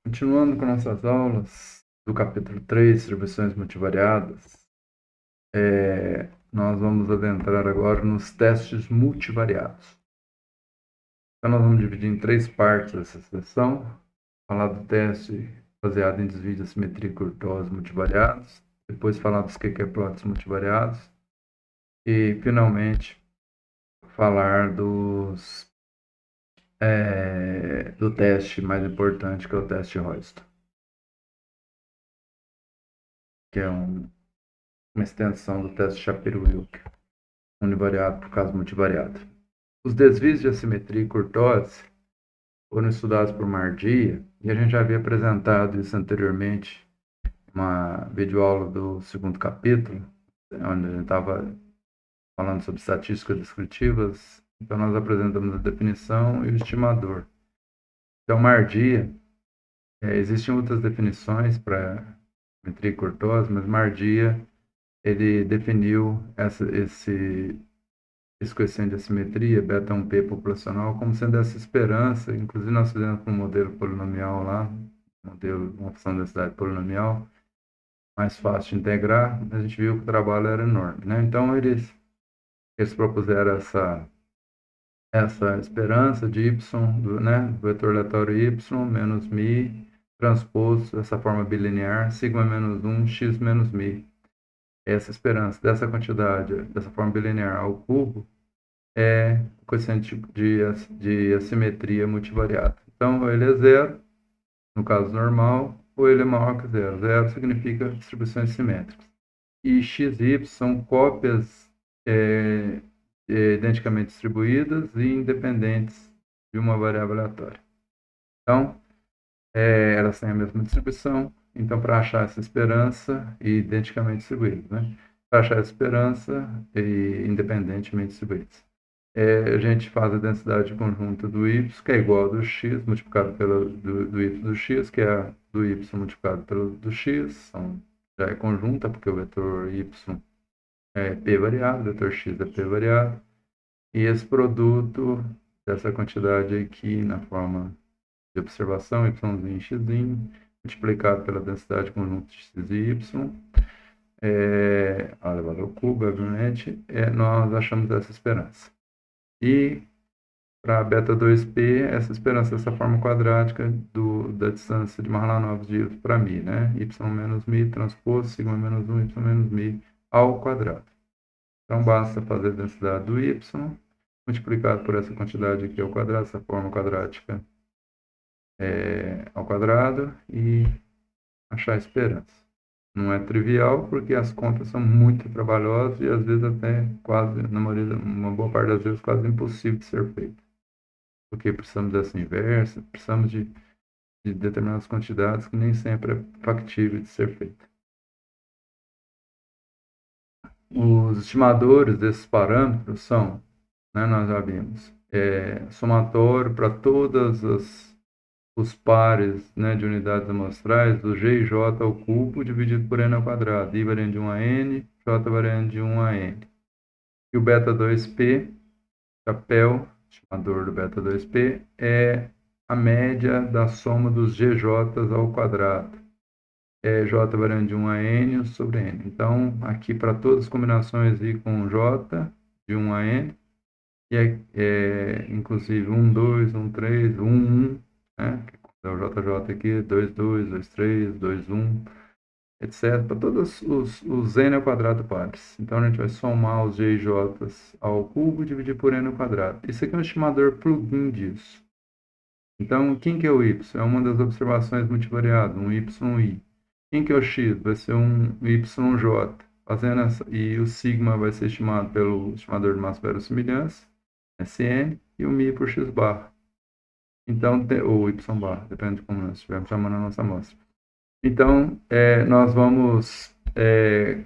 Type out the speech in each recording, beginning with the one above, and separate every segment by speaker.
Speaker 1: Continuando com nossas aulas do capítulo 3, distribuições multivariadas, nós vamos adentrar agora nos testes multivariados. Então, nós vamos dividir em 3 partes essa sessão, falar do teste baseado em desvio de assimetria e curtosos multivariados, depois falar dos Q-plots multivariados e, finalmente, falar do teste mais importante, que é o teste Royston, que é uma extensão do teste Shapiro-Wilk, univariado por caso multivariado. Os desvios de assimetria e kurtosis foram estudados por Mardia, e a gente já havia apresentado isso anteriormente em uma videoaula do segundo capítulo, onde a gente estava falando sobre estatísticas descritivas. Então, nós apresentamos a definição e o estimador. Então, Mardia, existem outras definições para assimetria e kurtosis, mas Mardia, ele definiu esse coeficiente de assimetria, beta 1p populacional, como sendo essa esperança. Inclusive, nós fizemos um modelo polinomial lá, uma função de densidade polinomial, mais fácil de integrar, a gente viu que o trabalho era enorme, né? Então, eles propuseram essa esperança de y, do vetor aleatório y menos mi, transposto essa forma bilinear, sigma menos 1, x menos mi. Essa esperança dessa quantidade, dessa forma bilinear ao cubo, é o coeficiente de assimetria multivariada. Então, ele é zero, no caso normal, ou ele é maior que zero. Zero significa distribuições simétricas. E x e y são cópias identicamente distribuídas e independentes de uma variável aleatória. Então, elas têm a mesma distribuição. Então, para achar essa esperança, identicamente distribuídas, né? Para achar essa esperança, independentemente distribuídas. A gente faz a densidade conjunta do y, que é igual ao do x, multiplicado do y do x, que é do y multiplicado pelo do x, já é conjunta, porque o vetor y é p variado, o vetor x é p variado, e esse produto dessa quantidade aqui na forma de observação, y' x', multiplicado pela densidade conjunta de x e y, elevado ao cubo, obviamente, nós achamos essa esperança. E para beta 2p, essa esperança, essa forma quadrática da distância de Mahalanov dividido para mi, né? Y menos mi transposto, sigma menos 1, y menos mi ao quadrado. Então, basta fazer a densidade do y, multiplicado por essa quantidade aqui ao quadrado, essa forma quadrática ao quadrado, e achar a esperança. Não é trivial, porque as contas são muito trabalhosas e, às vezes, até quase, uma boa parte das vezes, quase impossível de ser feito. Porque precisamos dessa inversa, precisamos de determinadas quantidades que nem sempre é factível de ser feita. Os estimadores desses parâmetros são, nós já vimos, somatório para todos os pares, de unidades amostrais do g e j ao cubo dividido por n ao quadrado, i variando de 1 a n, j variando de 1 a n. E o beta 2p, chapéu, estimador do beta 2p, é a média da soma dos GJs ao quadrado. J variando de 1 a n sobre n. Então, aqui para todas as combinações i com J, de 1 a n, e inclusive 1, 2, 1, 3, 1, 1, né? É o JJ aqui, 2, 2, 2, 3, 2, 1, etc. Para todos os n ao quadrado pares. Então, a gente vai somar os g e j ao cubo e dividir por n ao quadrado. Isso aqui é um estimador plugin disso. Então, quem que é o y? É uma das observações multivariadas, um yi. Quem que é o x? Vai ser um yj. E o sigma vai ser estimado pelo estimador de massa verossimilhança, Sn, e o mi por x barra. Então, ou y barra, depende de como nós estivermos chamando a nossa amostra. Então, nós vamos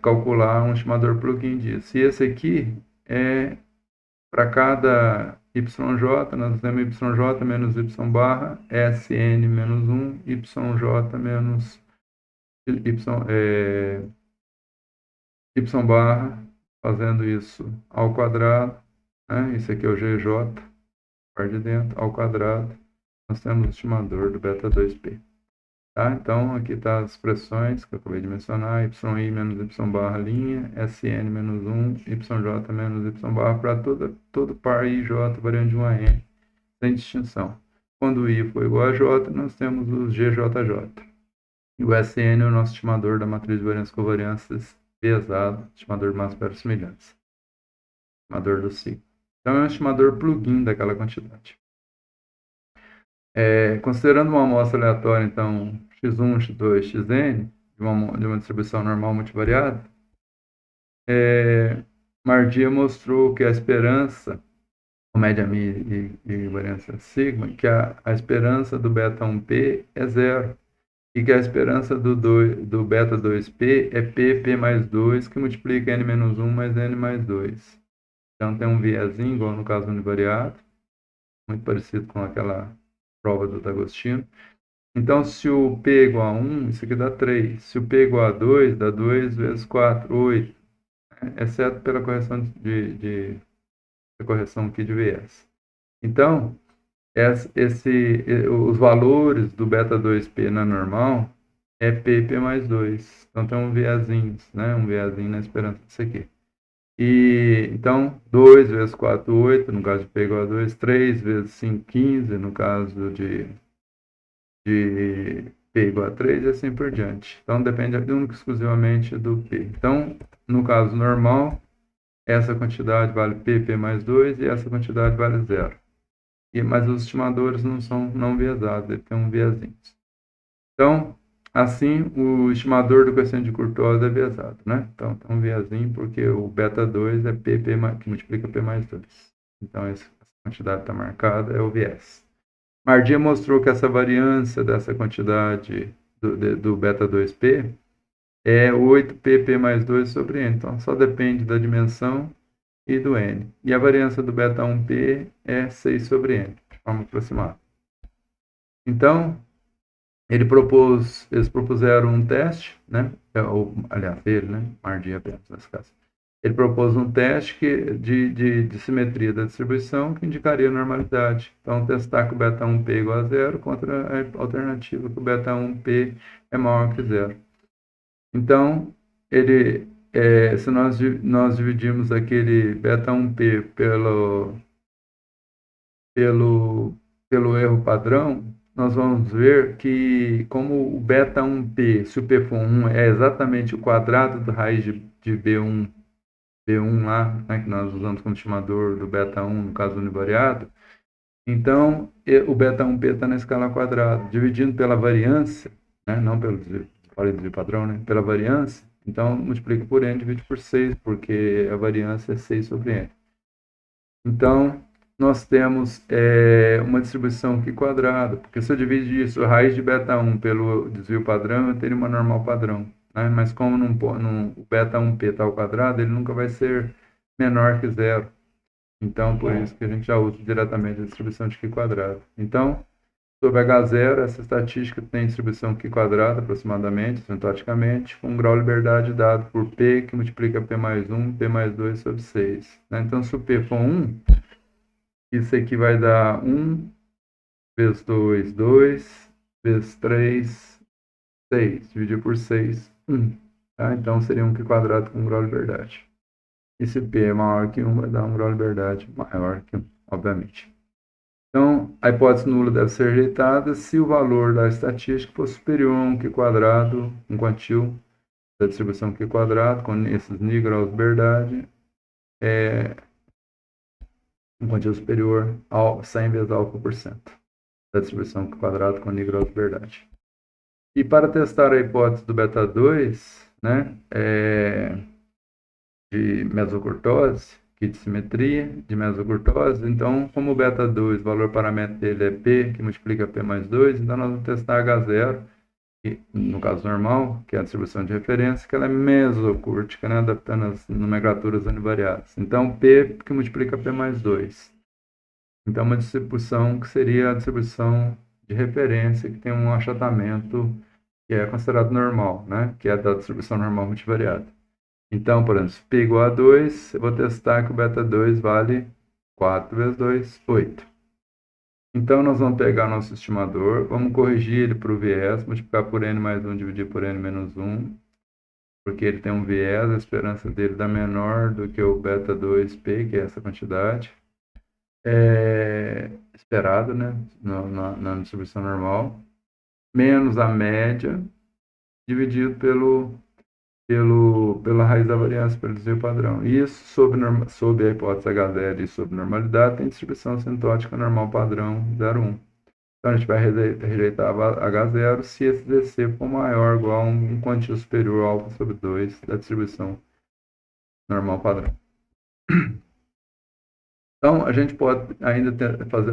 Speaker 1: calcular um estimador plugin disso. E esse aqui é para cada yj, nós temos yj menos y barra, Sn menos 1, yj menos y barra, fazendo isso ao quadrado, né? Isso aqui é o GJ, parte de dentro, ao quadrado, nós temos o estimador do beta 2p. Tá? Então, aqui está as expressões que eu acabei de mencionar, yi menos y barra linha, Sn menos 1, yj menos y barra para todo par i, j variando de 1 a n, sem distinção. Quando i for igual a j, nós temos o gjj. E o Sn é o nosso estimador da matriz de variância com variâncias pesado, estimador de massa verossimilhança, estimador do ciclo. Então, é um estimador plugin daquela quantidade. Considerando uma amostra aleatória, então, x1, x2, xn, de uma distribuição normal multivariada, Mardia mostrou que a esperança, a média mi e variância sigma, que a esperança do beta 1p é zero, e que a esperança do beta 2p é p mais 2, que multiplica n menos 1 mais n mais 2. Então, tem um viezinho, igual no caso univariado, muito parecido com aquela prova do D'Agostino. Então, se o P é igual a 1, isso aqui dá 3. Se o P é igual a 2, dá 2 vezes 4, 8. Exceto pela correção a correção aqui de viés. Então, os valores do beta 2P na normal é P mais 2. Então, tem um viezinho, né? Um viezinho na esperança disso aqui. Então, 2 vezes 4, 8, no caso de P igual a 2. 3 vezes 5, 15, no caso de P igual a 3 e assim por diante. Então, depende única e exclusivamente do P. Então, no caso normal, essa quantidade vale P mais 2 e essa quantidade vale 0. Mas os estimadores não são não viesados, ele tem um viezinho. Então, assim, o estimador do coeficiente de Courtois é viesado, né? Então, tem um viezinho porque o beta 2 é P que multiplica P mais 2. Então, essa quantidade está marcada, é o viés. Mardia mostrou que essa variância dessa quantidade do beta 2P é 8pp mais 2 sobre n. Então, só depende da dimensão e do n. E a variância do beta 1p é 6 sobre n, de forma aproximada. Então, eles propuseram um teste, né? Aliás, Mardia apenas nesse caso. Ele propôs um teste de simetria da distribuição que indicaria normalidade. Então, testar que o beta 1p é igual a zero contra a alternativa que o beta 1p é maior que zero. Então, se nós dividirmos aquele beta 1p pelo erro padrão, nós vamos ver que, como o beta 1p, se o p for 1, é exatamente o quadrado da raiz de B1 lá, né, que nós usamos como estimador do beta 1, no caso univariado, então o beta 1p está na escala quadrada. Dividindo pela variância, né, não pelo desvio padrão, né, pela variância, então multiplica por n, divide por 6, porque a variância é 6 sobre n. Então, nós temos uma distribuição aqui quadrada, porque se eu dividir isso, a raiz de beta 1 pelo desvio padrão, eu teria uma normal padrão. Né? Mas como o beta 1p está ao quadrado, ele nunca vai ser menor que zero. Então, por isso que a gente já usa diretamente a distribuição de Q quadrado. Então, sobre H0, essa estatística tem distribuição Q quadrada, aproximadamente, asintoticamente, com um grau de liberdade dado por P, que multiplica P mais 1, P mais 2 sobre 6. Né? Então, se o P for 1, isso aqui vai dar 1 vezes 2, 2, vezes 3, 6. Dividir por 6, 1. Tá? Então, seria um Q quadrado com um grau de liberdade. E se P é maior que 1, vai dar um grau de liberdade maior que 1, obviamente. Então, a hipótese nula deve ser rejeitada se o valor da estatística for superior a um Q quadrado, um quantil da distribuição Q quadrado, com esses N graus de liberdade, um quantil superior a 100 vezes álcool por cento da distribuição Q quadrado com N graus de liberdade. E para testar a hipótese do beta 2, né, de mesocurtose, kit de simetria de mesocurtose, então, como o beta 2, o valor paramétrico dele é P, que multiplica P mais 2, então nós vamos testar H0, que, no caso normal, que é a distribuição de referência, que ela é mesocúrtica, né, adaptando as nomenclaturas univariadas. Então, P que multiplica P mais 2. Então, uma distribuição que seria a distribuição de referência, que tem um achatamento que é considerado normal, né, que é da distribuição normal multivariada. Então, por exemplo, se P igual a 2, eu vou testar que o beta 2 vale 4 vezes 2, 8. Então, nós vamos pegar nosso estimador, vamos corrigir ele para o viés, multiplicar por n mais 1, dividir por n menos 1, porque ele tem um viés, a esperança dele dá menor do que o beta 2p, que é essa quantidade, esperado, né, na distribuição normal, menos a média, dividido pela raiz da variância, pelo desvio padrão. Isso, sob a hipótese H0 e sob normalidade, tem distribuição assintótica normal padrão 0,1. Então, a gente vai rejeitar H0 se esse DC for maior ou igual a um quantio superior ao alfa sobre 2 da distribuição normal padrão. Então, a gente pode ainda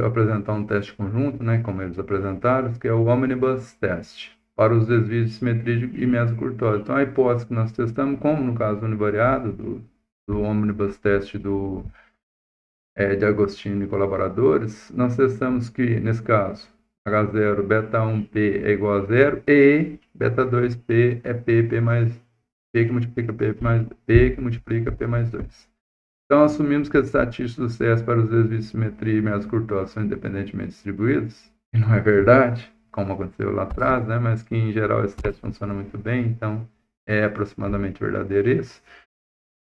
Speaker 1: apresentar um teste conjunto, né, como eles apresentaram, que é o Omnibus Test, para os desvios de simetria e mesocurtose. Então, a hipótese que nós testamos, como no caso univariado do Omnibus Test de Agostini e colaboradores, nós testamos que, nesse caso, H0, beta 1P é igual a 0 e beta 2P é P mais P que multiplica P que multiplica P mais 2. Então, assumimos que as estatísticas do CS para os desvios de simetria e mesocurtose são independentemente distribuídos, e não é verdade, como aconteceu lá atrás, né? Mas que, em geral, esse teste funciona muito bem, então é aproximadamente verdadeiro isso.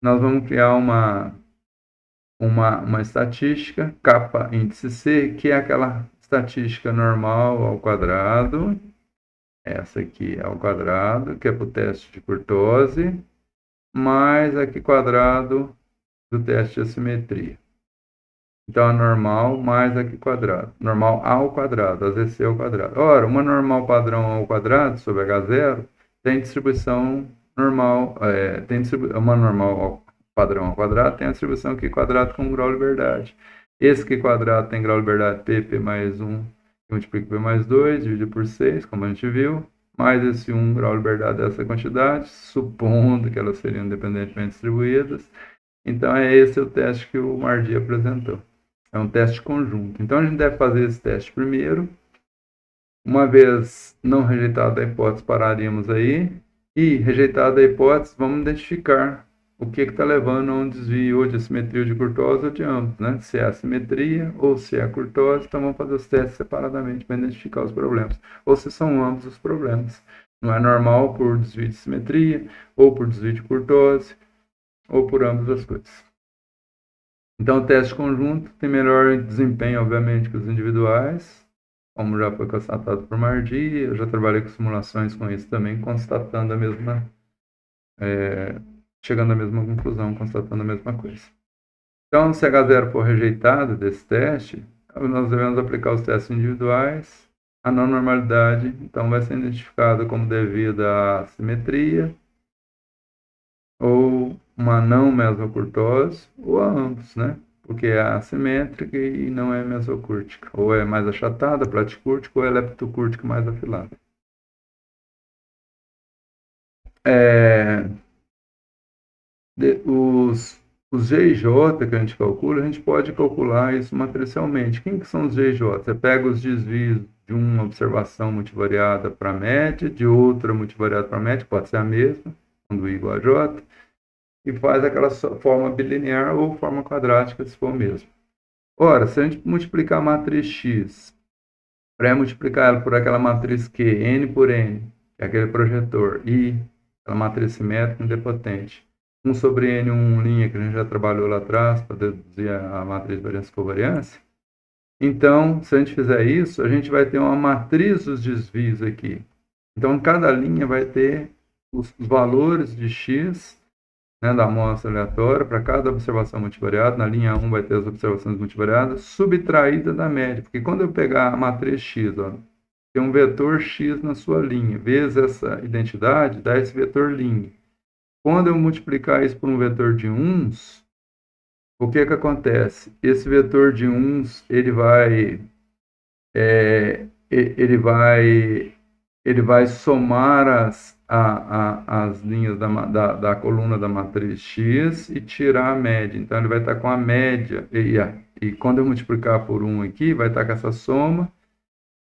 Speaker 1: Nós vamos criar uma estatística, kappa índice C, que é aquela estatística normal ao quadrado, essa aqui ao quadrado, que é para o teste de kurtose, mais aqui quadrado do teste de assimetria. Então, a normal mais aqui quadrado. Normal ao quadrado, AZC ao quadrado. Ora, uma normal padrão ao quadrado sobre H0 tem distribuição normal, uma normal padrão ao quadrado tem a distribuição Q quadrado com grau liberdade. Esse Q quadrado tem grau liberdade P mais 1, que multiplica P mais 2, divide por 6, como a gente viu, mais esse 1 grau liberdade dessa quantidade, supondo que elas seriam independentemente distribuídas. Então, é esse o teste que o Mardi apresentou. É um teste conjunto. Então, a gente deve fazer esse teste primeiro. Uma vez não rejeitada a hipótese, pararíamos aí. E, rejeitada a hipótese, vamos identificar o que está levando a um desvio ou de assimetria ou de kurtose ou de ambos, né? Se é assimetria ou se é kurtose, então vamos fazer os testes separadamente para identificar os problemas. Ou se são ambos os problemas. Não é normal por desvio de simetria, ou por desvio de kurtose, ou por ambas as coisas. Então, o teste conjunto tem melhor desempenho, obviamente, que os individuais, como já foi constatado por Mardi. Eu já trabalhei com simulações com isso também, constatando chegando à mesma conclusão, constatando a mesma coisa. Então, se H0 for rejeitado desse teste, nós devemos aplicar os testes individuais. A não normalidade, então, vai ser identificada como devida à simetria, ou uma não mesocurtose, ou a ambos, né? Porque é assimétrica e não é mesocúrtica. Ou é mais achatada, platicúrtica, ou é leptocúrtica mais afilada. Os GJ que a gente calcula, a gente pode calcular isso matricialmente. Quem que são os GJ? Você pega os desvios de uma observação multivariada para a média, de outra multivariada para a média, pode ser a mesma, quando I igual a J, e faz aquela forma bilinear ou forma quadrática, se for o mesmo. Ora, se a gente multiplicar a matriz X, pré-multiplicar ela por aquela matriz Q, N por N, que é aquele projetor, e aquela matriz simétrica idempotente, 1 sobre N, 1 linha, que a gente já trabalhou lá atrás, para deduzir a matriz de variância e covariância. Então, se a gente fizer isso, a gente vai ter uma matriz dos desvios aqui. Então, cada linha vai ter os valores de X, né, da amostra aleatória para cada observação multivariada. Na linha 1 vai ter as observações multivariadas subtraídas da média, porque quando eu pegar a matriz X, ó, tem um vetor X na sua linha, vezes essa identidade, dá esse vetor linha. Quando eu multiplicar isso por um vetor de uns, o que acontece? Esse vetor de uns, ele vai somar as linhas da coluna da matriz X e tirar a média. Então, ele vai estar com a média. E quando eu multiplicar por 1 aqui, vai estar com essa soma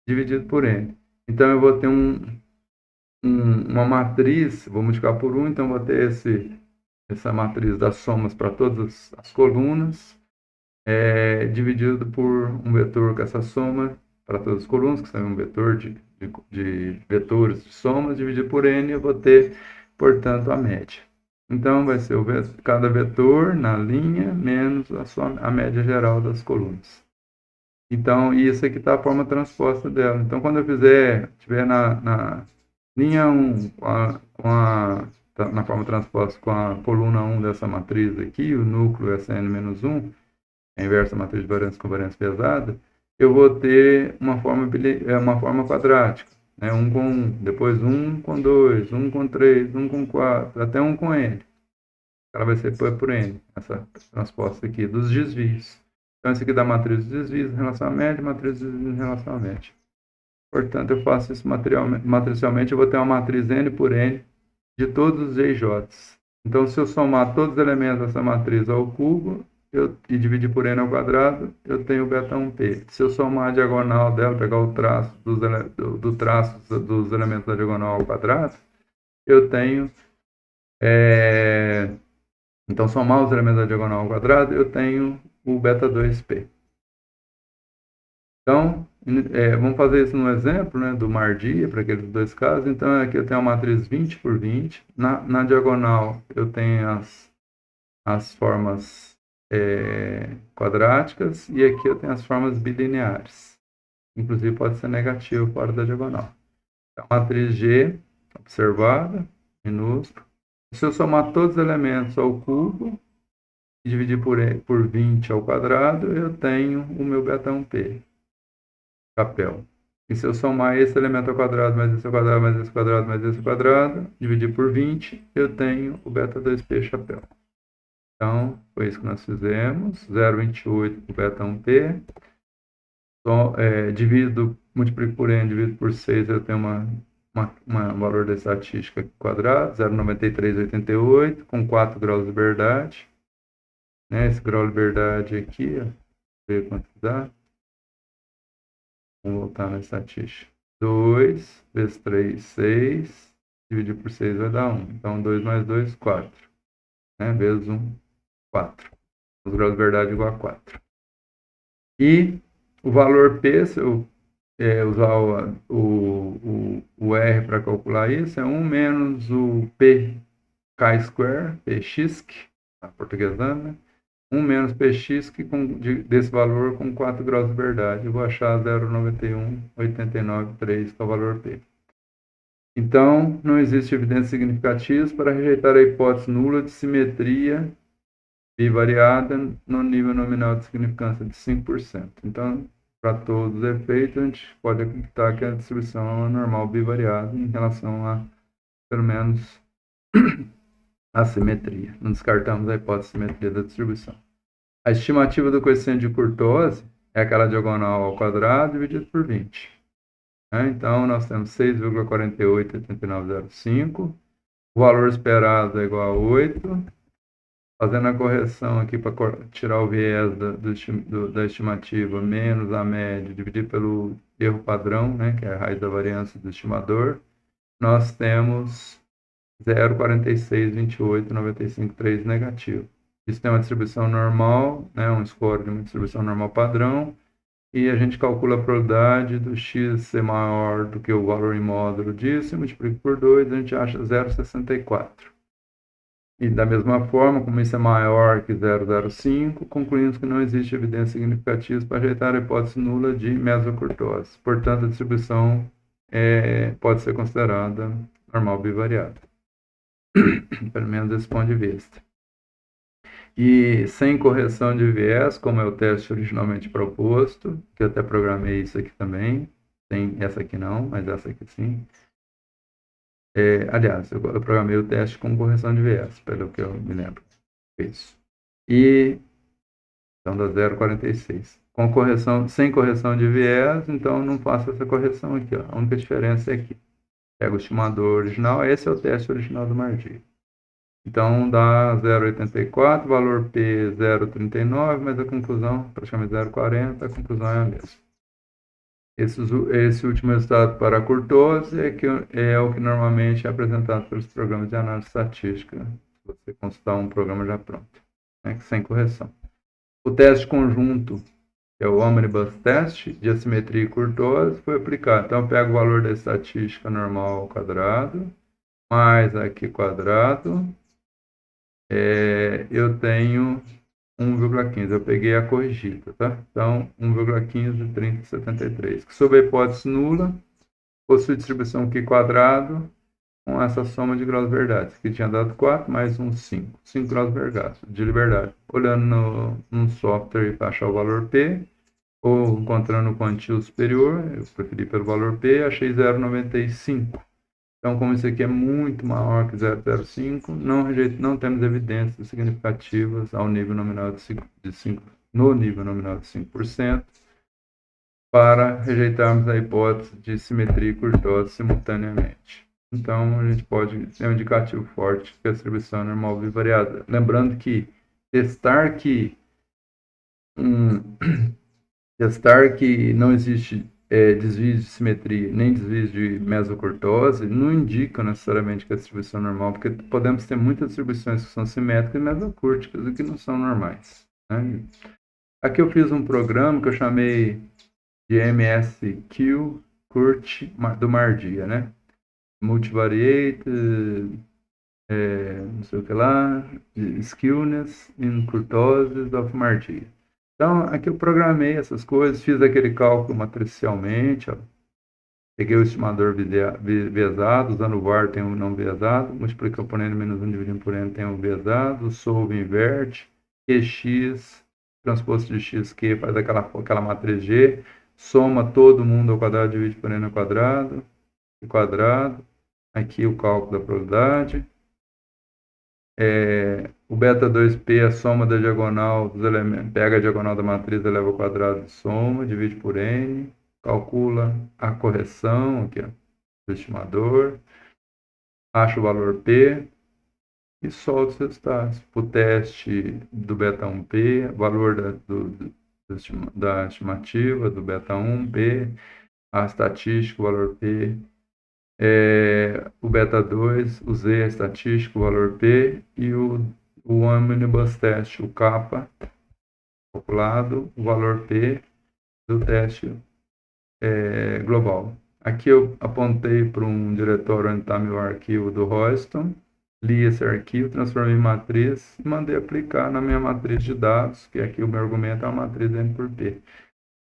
Speaker 1: dividido por N. Então, eu vou ter uma matriz, vou multiplicar por 1, então, vou ter essa matriz das somas para todas as colunas. dividido por um vetor com essa soma para todas as colunas, que são um vetor de vetores de somas, dividido por n, eu vou ter, portanto, a média. Então, vai ser cada vetor na linha menos a média geral das colunas. Então, isso aqui está a forma transposta dela. Então, quando eu tiver na linha 1, na forma transposta com a coluna 1 dessa matriz aqui, o núcleo Sn-1, a inversa matriz de variância com variância pesada, eu vou ter uma forma quadrática. Né? 1 com 1, depois 1 com 2, 1 com 3, 1 com 4, até 1 com n. Ela vai ser por n, essa transposta aqui, dos desvios. Então, esse aqui dá matriz de desvios em relação à média, matriz de desvios em relação à média. Portanto, eu faço isso matricialmente, eu vou ter uma matriz n por n de todos os EJs. Então, se eu somar todos os elementos dessa matriz ao cubo e dividir por n ao quadrado, eu tenho beta 1p. Se eu somar a diagonal dela, pegar o traço do traço dos elementos da diagonal ao quadrado, eu tenho... Então, somar os elementos da diagonal ao quadrado, eu tenho o beta 2p. Então, vamos fazer isso no exemplo, né, do Mardia, para aqueles dois casos. Então, aqui eu tenho a matriz 20 por 20. Na diagonal, eu tenho as formas quadráticas, e aqui eu tenho as formas bilineares. Inclusive, pode ser negativo fora da diagonal. Então, a matriz G, observada, minúsculo. Se eu somar todos os elementos ao cubo e dividir por 20 ao quadrado, eu tenho o meu beta 1p, chapéu. E se eu somar esse elemento ao quadrado, mais esse ao quadrado, mais esse ao quadrado, mais esse ao quadrado, dividir por 20, eu tenho o beta 2p, chapéu. Então, foi isso que nós fizemos. 0,28 por beta 1p. Multiplico por n, divido por 6, eu tenho um valor da estatística quadrado, 0,9388, com 4 graus de liberdade. Né? Esse grau de liberdade aqui, ó, ver quanto dá. Vamos voltar na estatística. 2 vezes 3, 6. Dividir por 6 vai dar 1. Então, 2 mais 2, 4. Né? Vezes 1, 4. Os graus de liberdade igual a 4. E o valor P, se eu usar o R para calcular isso, é 1 menos o PK square, PX, portuguesando, né? 1 menos px desse valor com 4 graus de liberdade. Eu vou achar 0,9189,3, que é o valor P. Então, não existe evidências significativas para rejeitar a hipótese nula de simetria bivariada no nível nominal de significância de 5%. Então, para todos os efeitos, a gente pode acreditar que a distribuição é normal bivariada em relação a, pelo menos, a simetria. Não descartamos a hipótese de simetria da distribuição. A estimativa do coeficiente de Kurtosi é aquela diagonal ao quadrado dividido por 20. Então, nós temos 6,488905. O valor esperado é igual a 8. Fazendo a correção aqui para tirar o viés da estimativa, menos a média, dividido pelo erro padrão, né, que é a raiz da variância do estimador, nós temos 0,462895,3 negativo. Isso tem uma distribuição normal, né, um score de uma distribuição normal padrão, e a gente calcula a probabilidade do x ser maior do que o valor em módulo disso, e multiplica por 2, a gente acha 0,64. E da mesma forma, como isso é maior que 0,05, concluímos que não existe evidência significativa para rejeitar a hipótese nula de mesocurtose. Portanto, a distribuição pode ser considerada normal bivariada. Pelo menos desse ponto de vista. E sem correção de viés, como é o teste originalmente proposto, que eu até programei isso aqui também. Tem essa aqui não, mas essa aqui sim. Aliás, eu programei o teste com correção de viés, pelo que eu me lembro. Isso. E então dá 0,46. Sem correção de viés, então não faço essa correção aqui. Ó. A única diferença é aqui. Pega o estimador original, esse é o teste original do Mardia. Então dá 0,84, valor P 0,39, mas a conclusão praticamente 0,40, a conclusão é a mesma. Esse último resultado para a kurtose é o que normalmente é apresentado pelos programas de análise estatística, se você consultar um programa já pronto, né, sem correção. O teste conjunto, que é o Omnibus Test de assimetria e curtose, foi aplicado. Então, eu pego o valor da estatística normal ao quadrado, mais aqui quadrado, eu tenho 1,15. Eu peguei a corrigida, tá? Então, 1,15, 30, 73. Que sob a hipótese nula, possui distribuição Q quadrado com essa soma de graus verdades, que tinha dado 4 mais 1, 5. 5 graus de liberdade. Olhando no software para achar o valor P, ou encontrando o quantio superior, eu preferi pelo valor P, achei 0,95. Então, como isso aqui é muito maior que 0,05, não temos evidências significativas ao nível nominal no nível nominal de 5%, para rejeitarmos a hipótese de simetria e curtose simultaneamente. Então, a gente pode ter um indicativo forte que a distribuição é normal bivariada. Lembrando que testar que, testar que não existe desvio de simetria nem desvio de mesocurtose não indica necessariamente que a distribuição é normal, porque podemos ter muitas distribuições que são simétricas e mesocúrticas e que não são normais, né? Aqui eu fiz um programa que eu chamei de MSQ Curt do Mardia, né? Multivariate, não sei o que lá, Skewness in Kurtosis of Mardia. Então, aqui eu programei essas coisas, fiz aquele cálculo matricialmente, ó. Peguei o estimador vezado, usando o var tem um não vezado, multiplica por n menos 1 dividido por n tem um vezado, solve inverte, qx, transposto de x, q, faz aquela matriz G, soma todo mundo ao quadrado, divide por n ao quadrado, aqui o cálculo da probabilidade. O beta 2p é a soma da diagonal dos elementos, pega a diagonal da matriz, eleva ao quadrado de soma, divide por n, calcula a correção aqui, ó, do estimador, acha o valor p e solta os resultados. O teste do beta 1p, valor da estimativa do beta 1p, a estatística, o valor p, o beta 2, usei a estatística, o valor p, e o omnibus test, o kappa, calculado, o valor p do teste global. Aqui eu apontei para um diretório onde está meu arquivo do Royston, li esse arquivo, transformei em matriz e mandei aplicar na minha matriz de dados, que aqui o meu argumento é uma matriz N por P.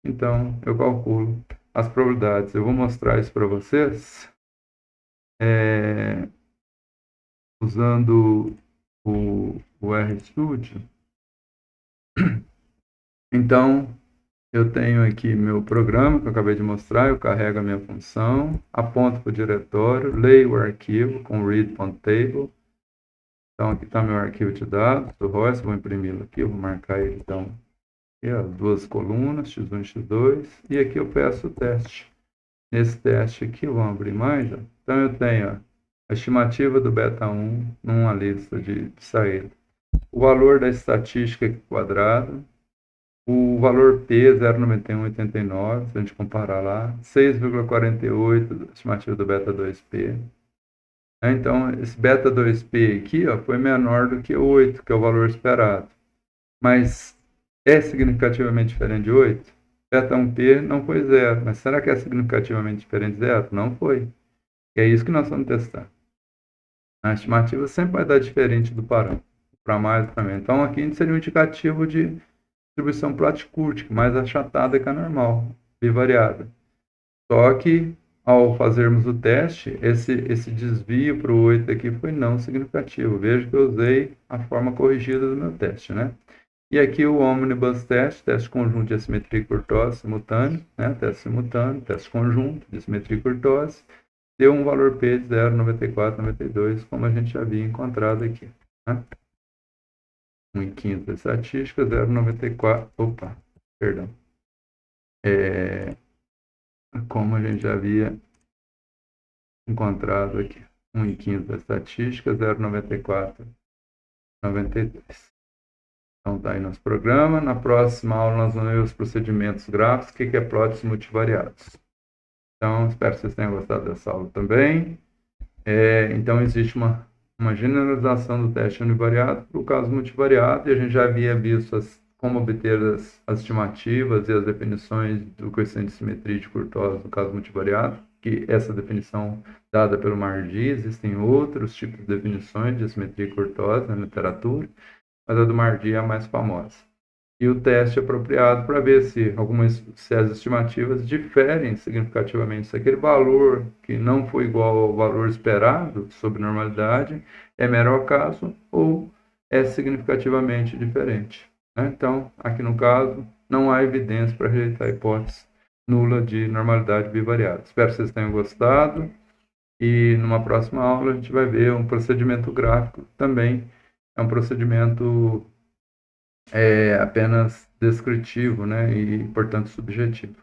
Speaker 1: Então, eu calculo as probabilidades. Eu vou mostrar isso para vocês usando o RStudio. Então, eu tenho aqui meu programa que eu acabei de mostrar, eu carrego a minha função, aponto para o diretório, leio o arquivo com read.table. Então, aqui está meu arquivo de dados do Royce, vou imprimi-lo aqui, eu vou marcar ele, então, aqui, as duas colunas, x1 e x2, e aqui eu peço o teste. Nesse teste aqui, vamos abrir mais, ó. Então, eu tenho, ó, a estimativa do beta 1 numa lista de saída. O valor da estatística quadrada, o valor P 0,9189, se a gente comparar lá, 6,48 estimativa do beta 2P. Então, esse beta 2P aqui, ó, foi menor do que 8, que é o valor esperado. Mas é significativamente diferente de 8? Beta 1P não foi 0, mas será que é significativamente diferente de 0? Não foi. E é isso que nós vamos testar. A estimativa sempre vai dar diferente do parâmetro, para mais ou para menos. Então, aqui seria um indicativo de distribuição Plot-Kurtic, mais achatada que a normal, bivariada. Só que, ao fazermos o teste, esse desvio para o 8 aqui foi não significativo. Veja que eu usei a forma corrigida do meu teste, né? E aqui o Omnibus Test, teste conjunto de assimetria e curtose simultâneo, né? Teste simultâneo, teste conjunto de assimetria e curtose, deu um valor P de 0,9492, como a gente já havia encontrado aqui, né? 1/5 da estatística, 0,94, opa, perdão. Como a gente já havia encontrado aqui, 1/5 da estatística, 0,9492. Então, está aí nosso programa. Na próxima aula, nós vamos ver os procedimentos gráficos, o que é plots multivariados. Então, espero que vocês tenham gostado dessa aula também. Então, existe uma generalização do teste univariado para o caso multivariado, e a gente já havia visto as como obter as estimativas e as definições do coeficiente de simetria de Courtois no caso multivariado, que essa definição dada pelo Mardy. Existem outros tipos de definições de simetria Courtois na literatura, mas a do Mardy é a mais famosa. E o teste apropriado para ver se as estimativas diferem significativamente, se aquele valor que não foi igual ao valor esperado sobre normalidade é mero acaso ou é significativamente diferente, né? Então, aqui no caso, não há evidência para rejeitar a hipótese nula de normalidade bivariada. Espero que vocês tenham gostado e numa próxima aula a gente vai ver um procedimento gráfico também. É um procedimento apenas descritivo, né, e, portanto, subjetivo.